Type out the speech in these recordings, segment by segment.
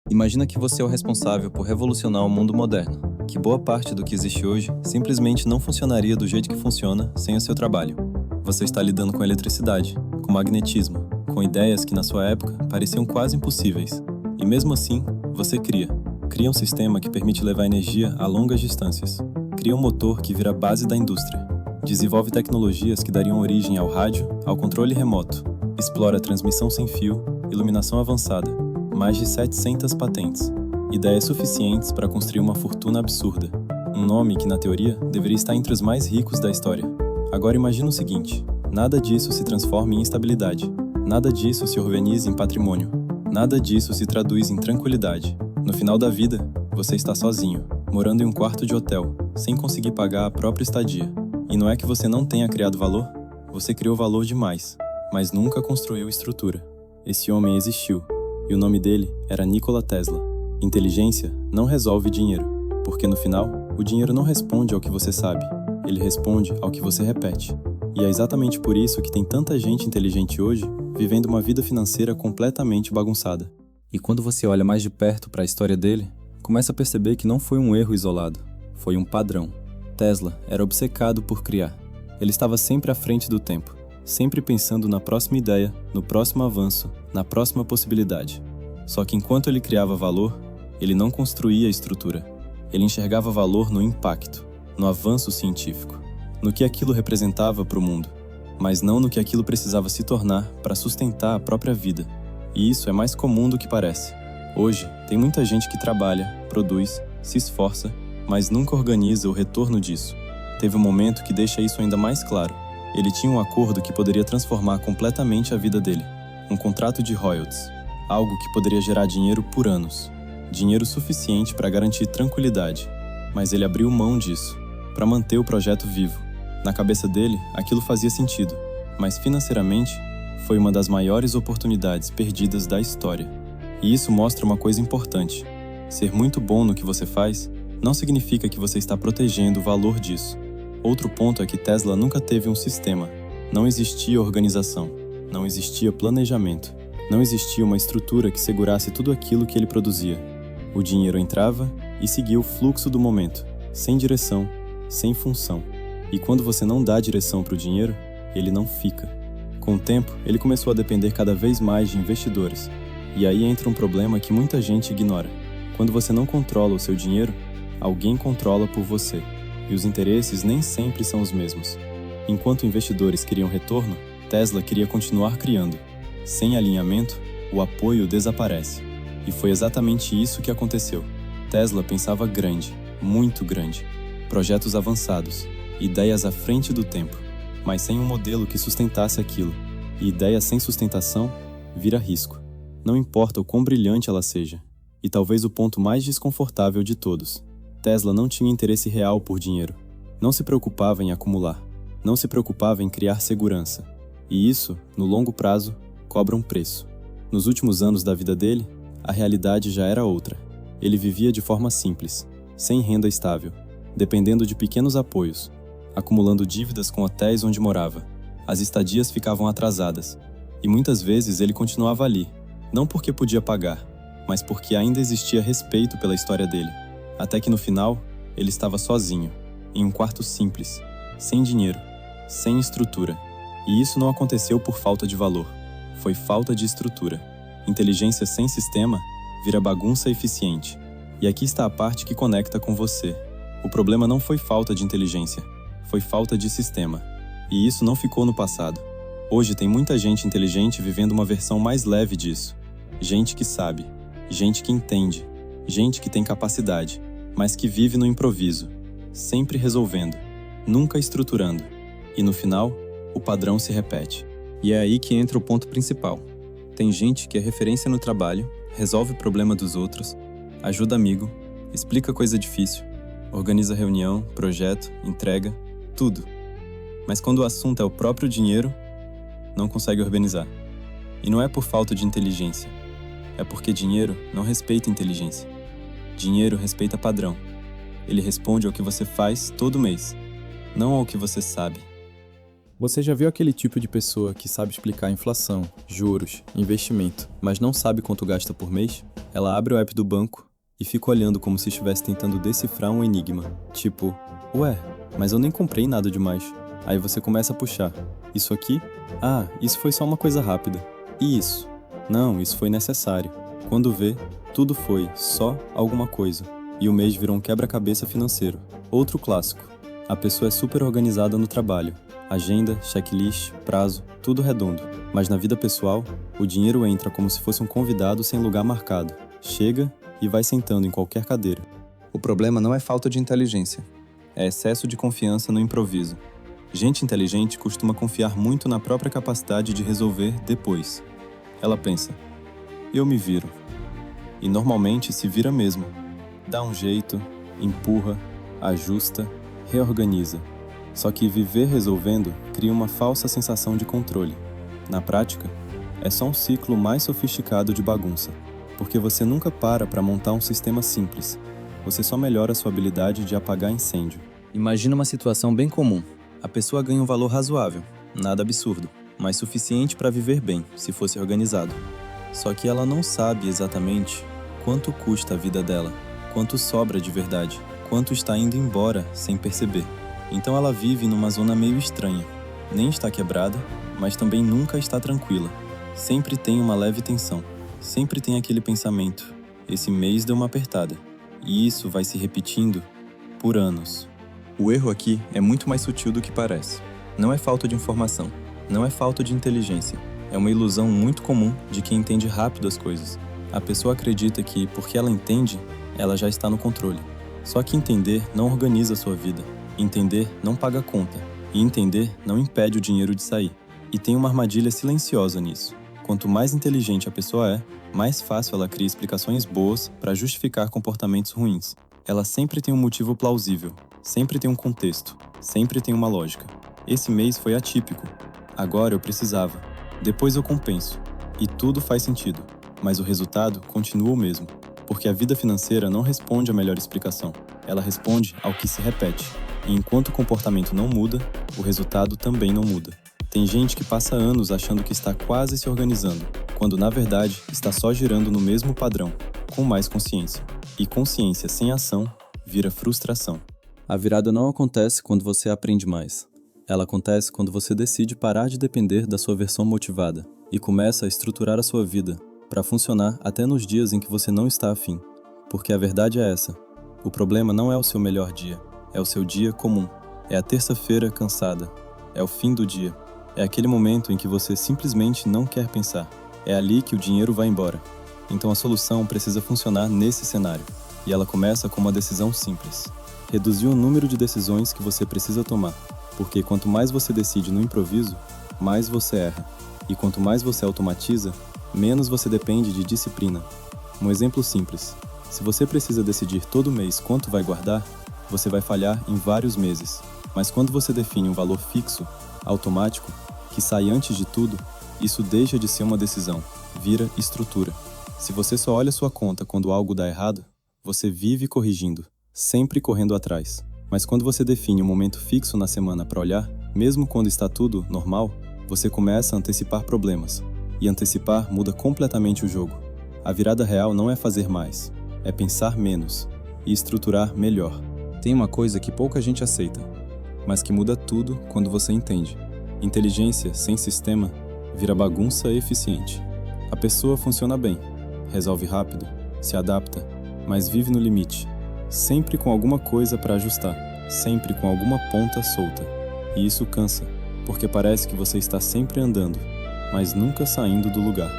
Imagina que você é o responsável por revolucionar o mundo moderno, que boa parte do que existe hoje simplesmente não funcionaria do jeito que funciona sem o seu trabalho. Você está lidando com eletricidade, com magnetismo, com ideias que na sua época pareciam quase impossíveis. E mesmo assim, você cria. Cria um sistema que permite levar energia a longas distâncias. Cria um motor que vira a base da indústria. Desenvolve tecnologias que dariam origem ao rádio, ao controle remoto. Explora transmissão sem fio, iluminação avançada. Mais de 700 patentes. Ideias suficientes para construir uma fortuna absurda. Um nome que, na teoria, deveria estar entre os mais ricos da história. Agora imagina o seguinte: nada disso se transforma em instabilidade. Nada disso se organiza em patrimônio. Nada disso se traduz em tranquilidade. No final da vida, você está sozinho, morando em um quarto de hotel, sem conseguir pagar a própria estadia. E não é que você não tenha criado valor? Você criou valor demais, mas nunca construiu estrutura. Esse homem existiu. E o nome dele era Nikola Tesla. Inteligência não resolve dinheiro, porque no final, o dinheiro não responde ao que você sabe, ele responde ao que você repete. E é exatamente por isso que tem tanta gente inteligente hoje, vivendo uma vida financeira completamente bagunçada. E quando você olha mais de perto para a história dele, começa a perceber que não foi um erro isolado, foi um padrão. Tesla era obcecado por criar. Ele estava sempre à frente do tempo, sempre pensando na próxima ideia, no próximo avanço, na próxima possibilidade. Só que enquanto ele criava valor, ele não construía estrutura. Ele enxergava valor no impacto, no avanço científico, no que aquilo representava para o mundo, mas não no que aquilo precisava se tornar para sustentar a própria vida. E isso é mais comum do que parece. Hoje, tem muita gente que trabalha, produz, se esforça, mas nunca organiza o retorno disso. Teve um momento que deixa isso ainda mais claro. Ele tinha um acordo que poderia transformar completamente a vida dele. Um contrato de royalties. Algo que poderia gerar dinheiro por anos. Dinheiro suficiente para garantir tranquilidade. Mas ele abriu mão disso, para manter o projeto vivo. Na cabeça dele, aquilo fazia sentido. Mas financeiramente, foi uma das maiores oportunidades perdidas da história. E isso mostra uma coisa importante. Ser muito bom no que você faz não significa que você está protegendo o valor disso. Outro ponto é que Tesla nunca teve um sistema. Não existia organização. Não existia planejamento. Não existia uma estrutura que segurasse tudo aquilo que ele produzia. O dinheiro entrava e seguia o fluxo do momento, sem direção, sem função. E quando você não dá direção para o dinheiro, ele não fica. Com o tempo, ele começou a depender cada vez mais de investidores. E aí entra um problema que muita gente ignora. Quando você não controla o seu dinheiro, alguém controla por você. E os interesses nem sempre são os mesmos. Enquanto investidores queriam retorno, Tesla queria continuar criando. Sem alinhamento, o apoio desaparece. E foi exatamente isso que aconteceu. Tesla pensava grande, muito grande. Projetos avançados, ideias à frente do tempo, mas sem um modelo que sustentasse aquilo. E ideia sem sustentação vira risco. Não importa o quão brilhante ela seja. E talvez o ponto mais desconfortável de todos. Tesla não tinha interesse real por dinheiro. Não se preocupava em acumular. Não se preocupava em criar segurança. E isso, no longo prazo, cobra um preço. Nos últimos anos da vida dele, a realidade já era outra. Ele vivia de forma simples, sem renda estável, dependendo de pequenos apoios, acumulando dívidas com hotéis onde morava. As estadias ficavam atrasadas. E muitas vezes ele continuava ali, não porque podia pagar, mas porque ainda existia respeito pela história dele. Até que no final, ele estava sozinho, em um quarto simples, sem dinheiro, sem estrutura. E isso não aconteceu por falta de valor. Foi falta de estrutura. Inteligência sem sistema vira bagunça eficiente. E aqui está a parte que conecta com você. O problema não foi falta de inteligência, foi falta de sistema. E isso não ficou no passado. Hoje tem muita gente inteligente vivendo uma versão mais leve disso. Gente que sabe, gente que entende, gente que tem capacidade, mas que vive no improviso, sempre resolvendo, nunca estruturando. E no final, o padrão se repete. E é aí que entra o ponto principal. Tem gente que é referência no trabalho, resolve o problema dos outros, ajuda amigo, explica coisa difícil, organiza reunião, projeto, entrega, tudo. Mas quando o assunto é o próprio dinheiro, não consegue organizar. E não é por falta de inteligência, é porque dinheiro não respeita inteligência. Dinheiro respeita padrão. Ele responde ao que você faz todo mês, não ao que você sabe. Você já viu aquele tipo de pessoa que sabe explicar inflação, juros, investimento, mas não sabe quanto gasta por mês? Ela abre o app do banco e fica olhando como se estivesse tentando decifrar um enigma. Tipo, ué, mas eu nem comprei nada demais. Aí você começa a puxar. Isso aqui? Ah, isso foi só uma coisa rápida. E isso? Não, isso foi necessário. Quando vê, tudo foi só alguma coisa. E o mês virou um quebra-cabeça financeiro. Outro clássico. A pessoa é super organizada no trabalho. Agenda, checklist, prazo, tudo redondo. Mas na vida pessoal, o dinheiro entra como se fosse um convidado sem lugar marcado. Chega e vai sentando em qualquer cadeira. O problema não é falta de inteligência. É excesso de confiança no improviso. Gente inteligente costuma confiar muito na própria capacidade de resolver depois. Ela pensa, eu me viro. E normalmente se vira mesmo. Dá um jeito, empurra, ajusta, reorganiza. Só que viver resolvendo cria uma falsa sensação de controle. Na prática, é só um ciclo mais sofisticado de bagunça, porque você nunca para montar um sistema simples. Você só melhora sua habilidade de apagar incêndio. Imagina uma situação bem comum. A pessoa ganha um valor razoável, nada absurdo, mas suficiente para viver bem, se fosse organizado. Só que ela não sabe exatamente quanto custa a vida dela, quanto sobra de verdade, quanto está indo embora sem perceber. Então ela vive numa zona meio estranha. Nem está quebrada, mas também nunca está tranquila. Sempre tem uma leve tensão. Sempre tem aquele pensamento: esse mês deu uma apertada. E isso vai se repetindo por anos. O erro aqui é muito mais sutil do que parece. Não é falta de informação. Não é falta de inteligência. É uma ilusão muito comum de quem entende rápido as coisas. A pessoa acredita que, porque ela entende, ela já está no controle. Só que entender não organiza a sua vida. Entender não paga conta, e entender não impede o dinheiro de sair. E tem uma armadilha silenciosa nisso. Quanto mais inteligente a pessoa é, mais fácil ela cria explicações boas para justificar comportamentos ruins. Ela sempre tem um motivo plausível, sempre tem um contexto, sempre tem uma lógica. Esse mês foi atípico. Agora eu precisava. Depois eu compenso. E tudo faz sentido. Mas o resultado continua o mesmo. Porque a vida financeira não responde à melhor explicação. Ela responde ao que se repete. E enquanto o comportamento não muda, o resultado também não muda. Tem gente que passa anos achando que está quase se organizando, quando na verdade está só girando no mesmo padrão, com mais consciência. E consciência sem ação vira frustração. A virada não acontece quando você aprende mais. Ela acontece quando você decide parar de depender da sua versão motivada e começa a estruturar a sua vida para funcionar até nos dias em que você não está afim. Porque a verdade é essa: o problema não é o seu melhor dia. É o seu dia comum. É a terça-feira cansada. É o fim do dia. É aquele momento em que você simplesmente não quer pensar. É ali que o dinheiro vai embora. Então a solução precisa funcionar nesse cenário. E ela começa com uma decisão simples. Reduzir o número de decisões que você precisa tomar. Porque quanto mais você decide no improviso, mais você erra. E quanto mais você automatiza, menos você depende de disciplina. Um exemplo simples. Se você precisa decidir todo mês quanto vai guardar, você vai falhar em vários meses. Mas quando você define um valor fixo, automático, que sai antes de tudo, isso deixa de ser uma decisão, vira estrutura. Se você só olha sua conta quando algo dá errado, você vive corrigindo, sempre correndo atrás. Mas quando você define um momento fixo na semana para olhar, mesmo quando está tudo normal, você começa a antecipar problemas. E antecipar muda completamente o jogo. A virada real não é fazer mais, é pensar menos e estruturar melhor. Tem uma coisa que pouca gente aceita, mas que muda tudo quando você entende. Inteligência sem sistema vira bagunça eficiente. A pessoa funciona bem, resolve rápido, se adapta, mas vive no limite, sempre com alguma coisa para ajustar, sempre com alguma ponta solta. E isso cansa, porque parece que você está sempre andando, mas nunca saindo do lugar.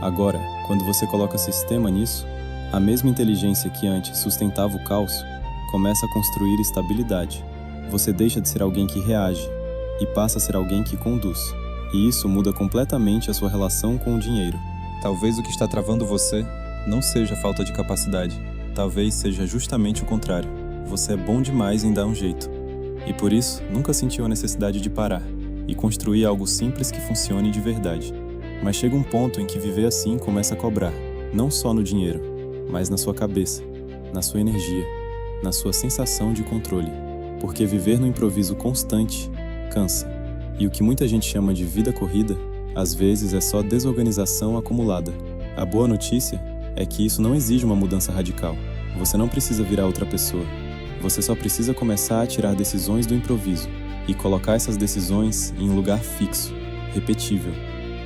Agora, quando você coloca sistema nisso, a mesma inteligência que antes sustentava o caos começa a construir estabilidade. Você deixa de ser alguém que reage e passa a ser alguém que conduz. E isso muda completamente a sua relação com o dinheiro. Talvez o que está travando você não seja falta de capacidade. Talvez seja justamente o contrário. Você é bom demais em dar um jeito. E por isso, nunca sentiu a necessidade de parar e construir algo simples que funcione de verdade. Mas chega um ponto em que viver assim começa a cobrar, não só no dinheiro, mas na sua cabeça, na sua energia, na sua sensação de controle. Porque viver no improviso constante cansa. E o que muita gente chama de vida corrida, às vezes é só desorganização acumulada. A boa notícia é que isso não exige uma mudança radical. Você não precisa virar outra pessoa. Você só precisa começar a tirar decisões do improviso e colocar essas decisões em um lugar fixo, repetível,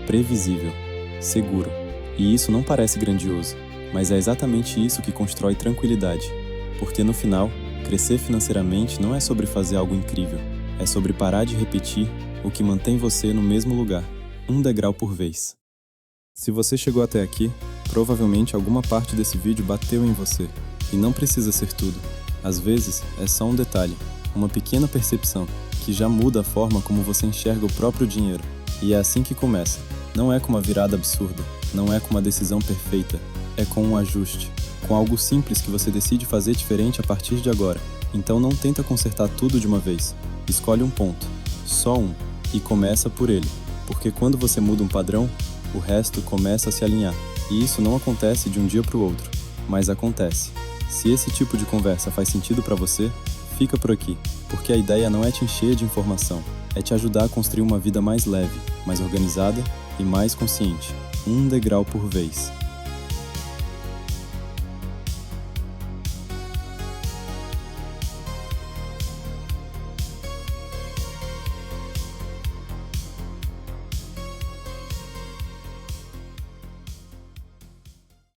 previsível, seguro. E isso não parece grandioso, mas é exatamente isso que constrói tranquilidade. Porque no final, crescer financeiramente não é sobre fazer algo incrível, é sobre parar de repetir o que mantém você no mesmo lugar, um degrau por vez. Se você chegou até aqui, provavelmente alguma parte desse vídeo bateu em você. E não precisa ser tudo. Às vezes, é só um detalhe, uma pequena percepção, que já muda a forma como você enxerga o próprio dinheiro. E é assim que começa. Não é com uma virada absurda, não é com uma decisão perfeita, é com um ajuste, com algo simples que você decide fazer diferente a partir de agora. Então não tenta consertar tudo de uma vez. Escolhe um ponto, só um, e começa por ele. Porque quando você muda um padrão, o resto começa a se alinhar. E isso não acontece de um dia para o outro, mas acontece. Se esse tipo de conversa faz sentido para você, fica por aqui, porque a ideia não é te encher de informação, é te ajudar a construir uma vida mais leve, mais organizada e mais consciente, um degrau por vez.